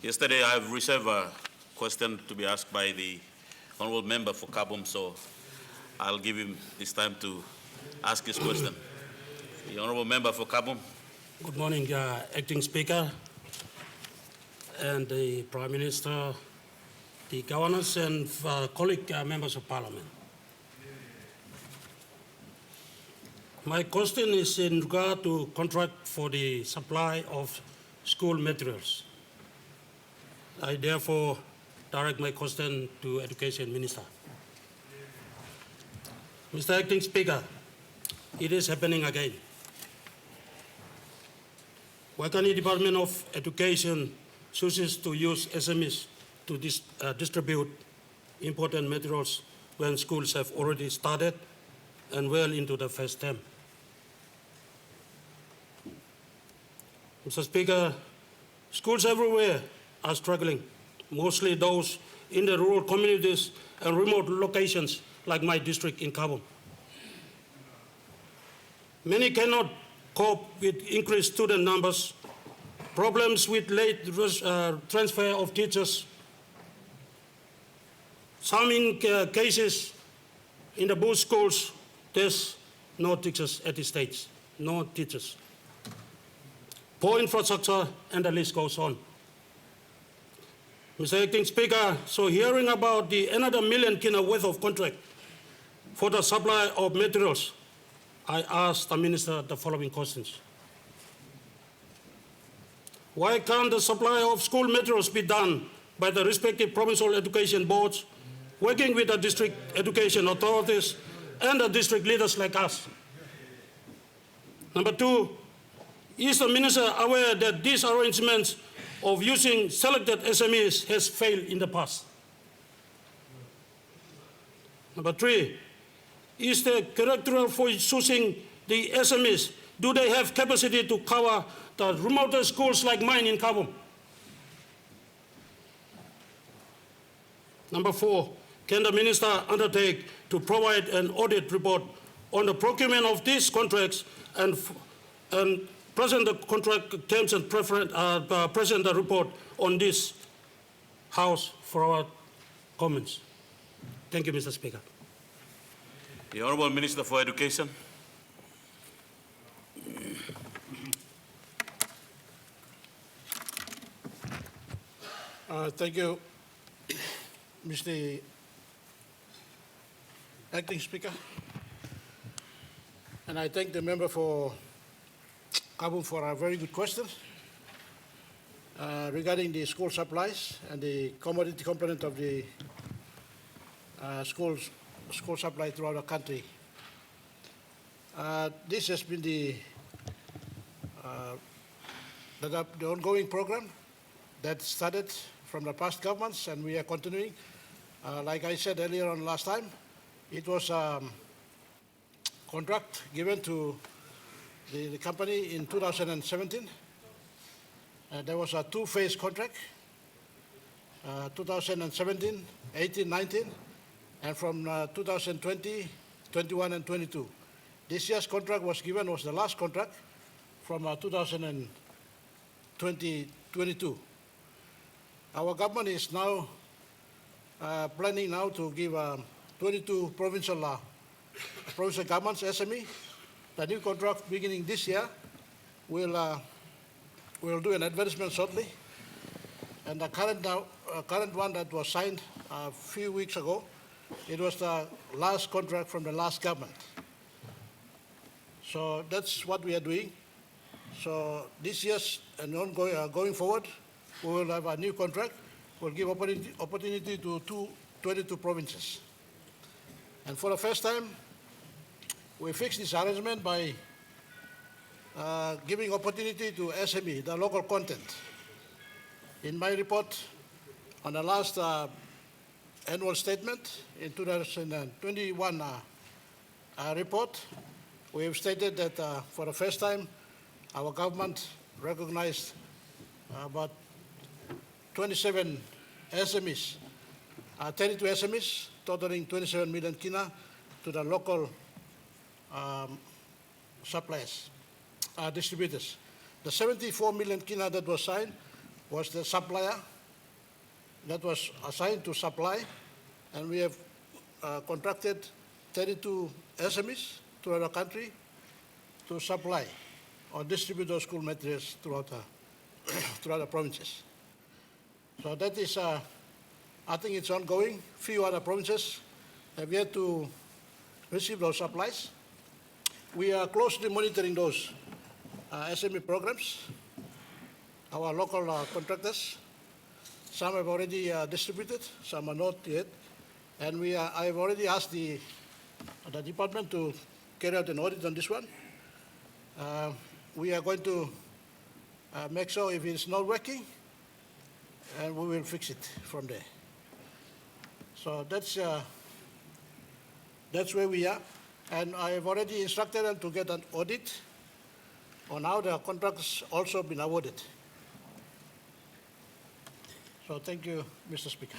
Yesterday, I have received a question to be asked by the honorable member for Kabwum, so I'll give him this time to ask his question. The honorable member for Kabwum. Good morning, Acting Speaker and the Prime Minister, the governors and colleague members of Parliament. My question is in regard to contract for the supply of school materials. I therefore direct my question to Education Minister. Mr. Acting Speaker, it is happening again. Wakani Department of Education chooses to use SMEs to distribute important materials when schools have already started and well into the first term. Mr. Speaker, schools everywhere are struggling, mostly those in the rural communities and remote locations like my district in Kabwum. Many cannot cope with increased student numbers, problems with late transfer of teachers, some in cases in the bush schools, there's no teachers at this stage, no teachers. Poor infrastructure, and the list goes on. Mr. Acting Speaker, so hearing about the another million kina worth of contract for the supply of materials, I asked the Minister the following questions. Why can't the supply of school materials be done by the respective provincial education boards, working with the district education authorities and the district leaders like us? Number two, is the Minister aware that these arrangements of using selected SMEs has failed in the past? Number three, is the criteria for choosing the SMEs, do they have capacity to cover the remote schools like mine in Kabwum? Number four, can the Minister undertake to provide an audit report on the procurement of these contracts and present the contract terms and present the report on this House for our comments? Thank you, Mr. Speaker. The Honourable Minister for Education. Thank you, Mr. Acting Speaker. And I thank the member for Kabwum for a very good question regarding the school supplies and the commodity component of the school supply throughout the country. This has been the ongoing program that started from the past governments, and we are continuing. Like I said earlier on last time, it was a contract given to the company in 2017. There was a two-phase contract, 2017, 18, 19, and from 2020, 21, and 22. This year's contract was the last contract from 2020, 22. Our government is now planning now to give 22 provincial governments SME. The new contract beginning this year will do an advertisement shortly, and the current one that was signed a few weeks ago, it was the last contract from the last government. So that's what we are doing. So this year's and going forward, we will have a new contract. We'll give opportunity to 22 provinces. And for the first time, we fixed this arrangement by giving opportunity to SME, the local content. In my report on the last annual statement in 2021 report, we have stated that for the first time, our government recognized about 27 SMEs, 32 SMEs, totaling 27 million kina to the local suppliers, distributors. The 74 million kina that was signed was the supplier that was assigned to supply, and we have contracted 32 SMEs throughout the country to supply or distribute those school materials throughout the provinces. So that is, I think it's ongoing. Few other provinces have yet to receive those supplies. We are closely monitoring those SME programs. Our local contractors, some have already distributed, some are not yet. And I have already asked the department to carry out an audit on this one. We are going to make sure if it's not working, and we will fix it from there. So that's where we are. And I have already instructed them to get an audit on how the contracts also been awarded. So thank you, Mr. Speaker.